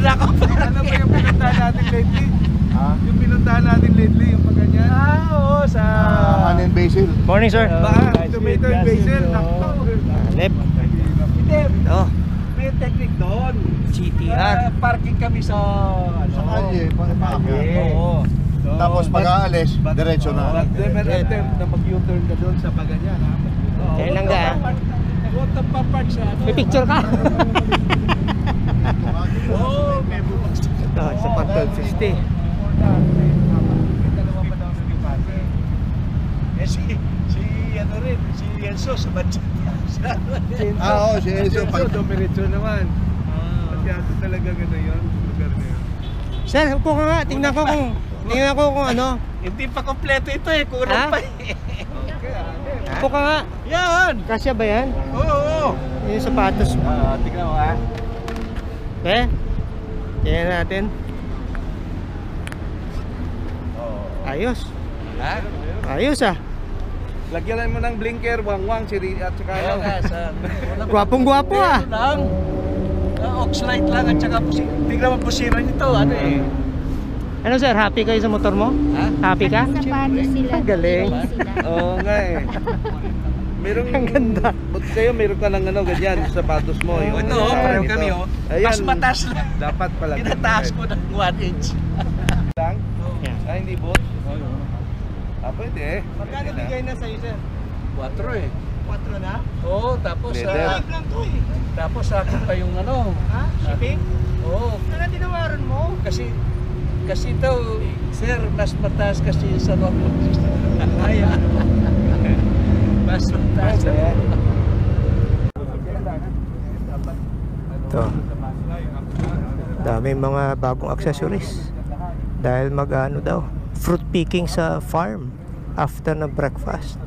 ako. Ano ba yung pinuntahan natin lately? Yung pinuntahan natin lately, yung pagganyan? Oo, sa... Anin basil. Morning, sir. Tomato and basil. Nakto. Left. Hindi. Oh, May technique doon. GTR. Parking kami sa... Sa kalye, Oo. Tapos pag-aalis, diretso na. Never attempt na mag-U-turn ka doon sa pagganyan. Kaya lang ka, Huwag kang papark sa ano. may picture ka. Oo, may bukas. Oh, isa pang 1250. Eh si ano rin, si Enzo sa budget. Oo, si Enzo. Domiretso naman. Masyado talaga gano'n yun. Lugar na yun. Sir, upo ka nga. Tingnan ko kung ano. Hindi pa kompleto ito eh, Ha? kulang pa eh. Upo ka nga. Yan! Kasya ba yan? Oo! Yung sapatos mo. Tignan mo ha. Okay? Tingnan natin. Ayos. Ha? Ayos ah. Lagyan mo ng blinker, wang-wang, siri at saka Kaya nga sa... Gwapong-gwapo ah. Lang. Oxlite lang at saka tignan mo busino nito, ano eh. Ano sir, happy kayo sa motor mo? Ha? Happy ka? Sapatos sila. Ang galing. Oo nga eh. Merong... Ang ganda. Buti sa'yo, meron ka ng ano, ganyan, sapatos mo. Yung Ito, sa pareho ito. kami oh. Ayan, Mas mataas lang. dapat pala. Pinataas ko ng 1 inch. Lang? Yeah. Ah, hindi boot? Pwede eh. Magkano bigay na sa'yo sir? 4 eh. 4 na? Oo, tapos Leather. lang to eh. tapos sa akin pa yung ano. Ha? Shipping? Oo, Ano tinawaran mo? kasi daw, sir, mas mataas kasi sa normal. Kaya. Mas mataas. Ito. Dami mga bagong accessories. Dahil mag-ano daw, fruit picking sa farm after na breakfast.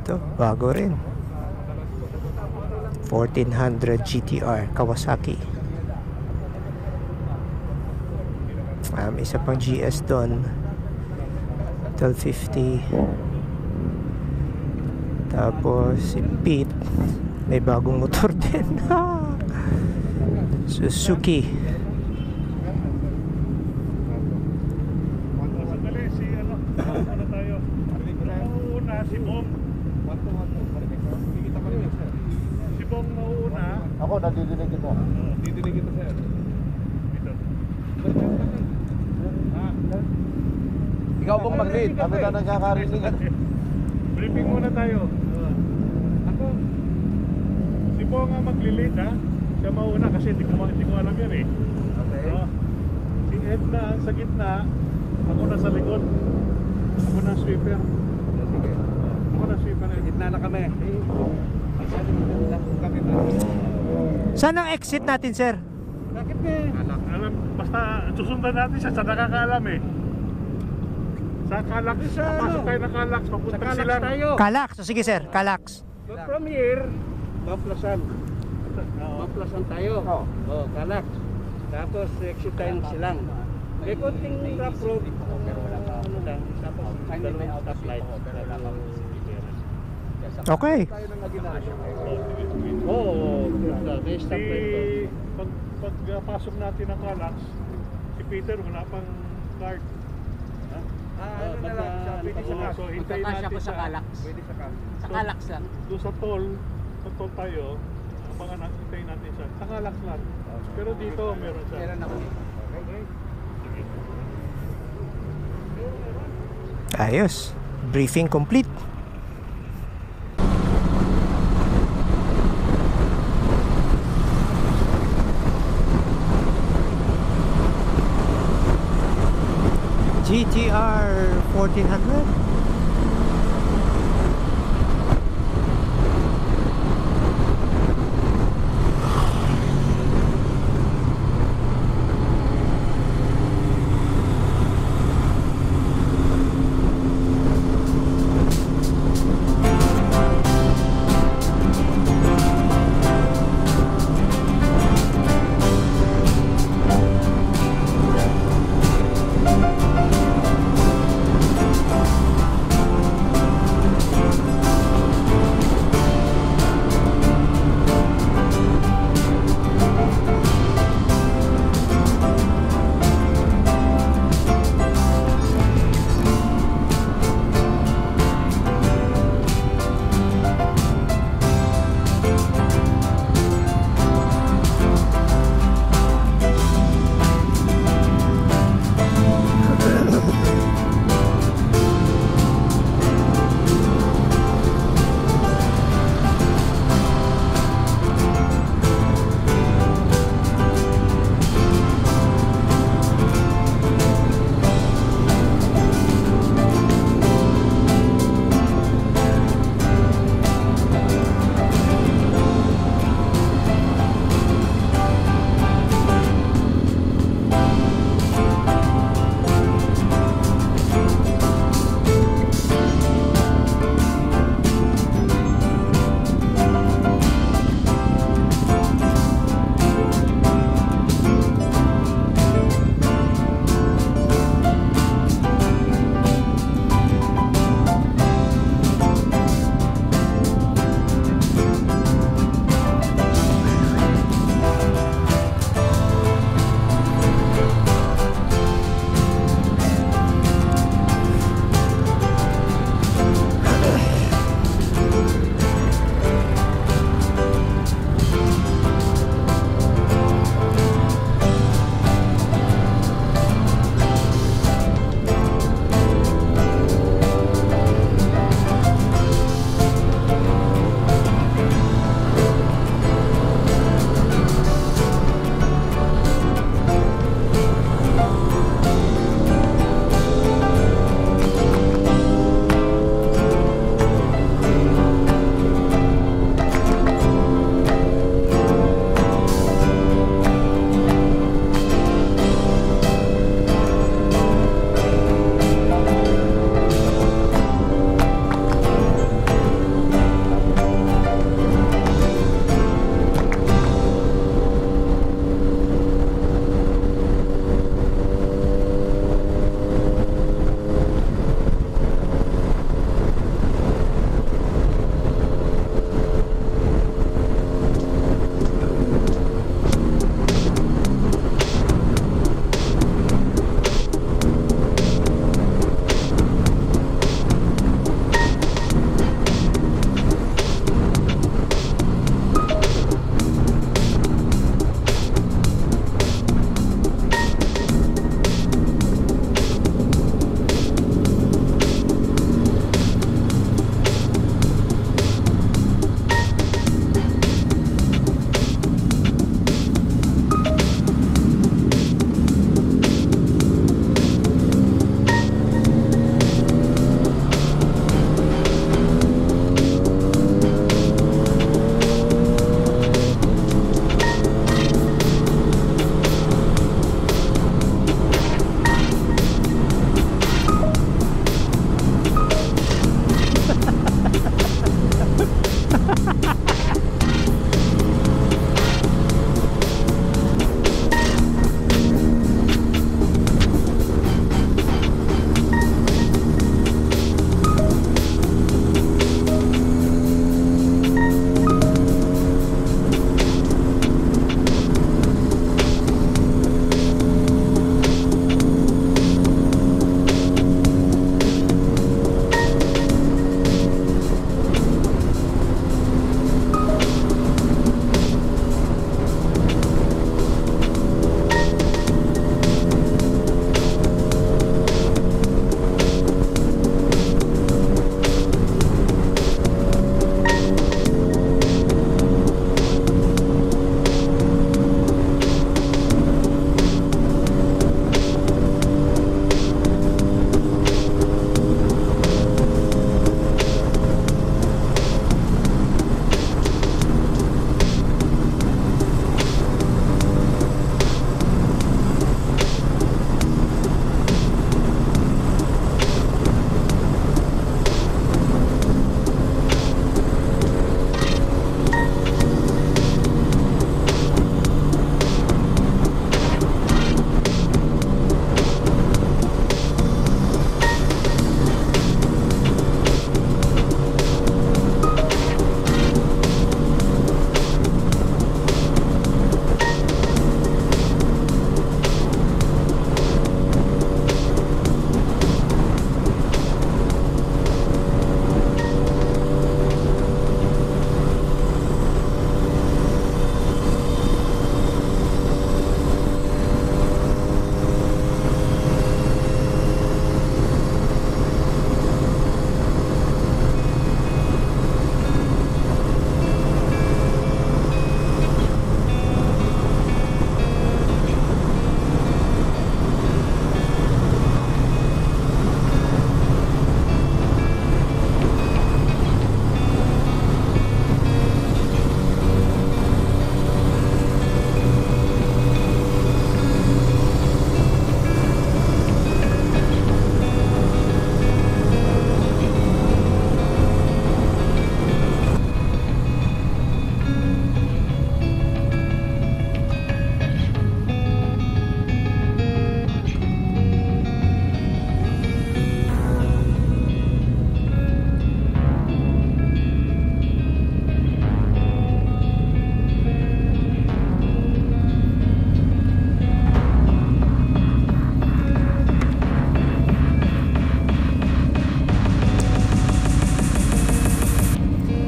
Ito, bago rin. 1400 GTR Kawasaki. May isa pang GS doon. 1250. Tapos si Pete may bagong motor din. Suzuki. Si Bong mauuna. Ako, nadidinig ito. Didinig ito sir. Dito. Ikaw bang mag-lead? Kami na nagkakarinig. Briefing muna tayo. Ako. Si Bong nga mag-lead ha. Siya mauna kasi hindi ko alam yan eh. Okay. Si Edna sa gitna. Ako nasa likod. Ako na sweeper. Sige. Ako na sweeper. Gitna na kami. Saan ang exit natin, sir? Bakit eh? Alam, basta susundan natin siya sa nakakaalam eh. Sa Calax. Pasok tayo ng Calax. Papunta sila. Calax. So, sige, sir. Calax. From here, Baplasan. Baplasan tayo. Oh, Calax. Tapos exit tayo ng Silang. May konting rough road. Ano lang, tapos dalawang stoplight. Okay. Oo, may stoplight. Pagpasok natin ng Calax, si Peter wala pang card. Ano na lang, pwede sa So hintayin natin sa Calax. Pwede sa kami. Sa Calax lang. Doon sa toll tayo, abangan natin, hintayin natin siya. Sa Calax lang. Pero dito meron siya. Meron ako dito. Ayos. Briefing complete. GTR 1400.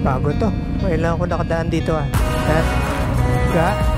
Bago to. Ngayon lang ako nakadaan dito ah. Ga.